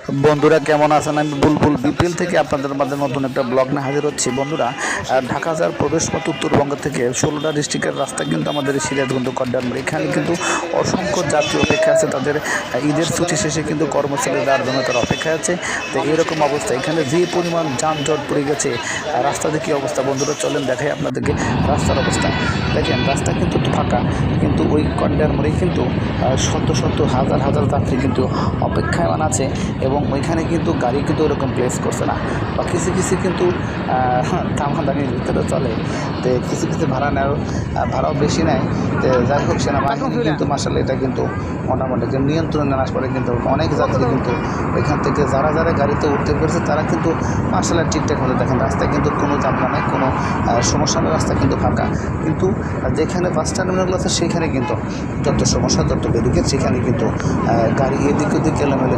বন্ধুরা কেমন আছেন? আমি বুলবুল বিপিএল থেকে আপনাদের মাঝে নতুন একটা ব্লগ নিয়ে হাজির হচ্ছি। বন্ধুরা, ঢাকা যাওয়ার প্রবেশপথ উত্তরবঙ্গ থেকে 16টা ডিস্ট্রিক্টের রাস্তা কিন্তু আমাদের সিরাজগঞ্জ কড্ডারমারি, এখানে কিন্তু অসংখ্য যাত্রী অপেক্ষা আছে। তাদের ঈদের ছুটি শেষে কিন্তু কর্মস্থলে যাওয়ার জন্য তারা অপেক্ষা আছে। তো এরকম অবস্থা, এখানে যে পরিমাণ যানজট পড়ে গেছে, রাস্তাতে কী অবস্থা বন্ধুরা, চলেন দেখাই আপনাদেরকে রাস্তার অবস্থা। দেখেন রাস্তা কিন্তু ফাঁকা, কিন্তু ওই কড্ডারমারি কিন্তু শত শত হাজার হাজার যাত্রী কিন্তু অপেক্ষায়মান আছে এবং ওইখানে কিন্তু গাড়ি কিন্তু ওরকম প্লেস করছে না, বা কিছু কিছু কিন্তু দামাদামির ভিতরে চলে। তো কিছু কিছু ভাড়া নেওয়ার ভাড়াও বেশি নেয়। তো যাই হোক, সেনাবাহিনী কিন্তু মার্শাল এটা কিন্তু মোটামুটি নিয়ন্ত্রণে আনার পরে কিন্তু অনেক যাত্রী কিন্তু ওইখান থেকে যারা যারা গাড়িতে উঠতে পেরেছে তারা কিন্তু মার্শাল ঠিকঠাক মতো দেখেন রাস্তায় কিন্তু কোনো ঝামেলা নেই, কোনো সমস্যা নেই, রাস্তা কিন্তু ফাঁকা। কিন্তু যেখানে বাস টার্মিনাল আছে সেখানে কিন্তু যত সমস্যা, যত বেরিকেড, সেখানে কিন্তু গাড়ি এদিক ওদিক এলোমেলো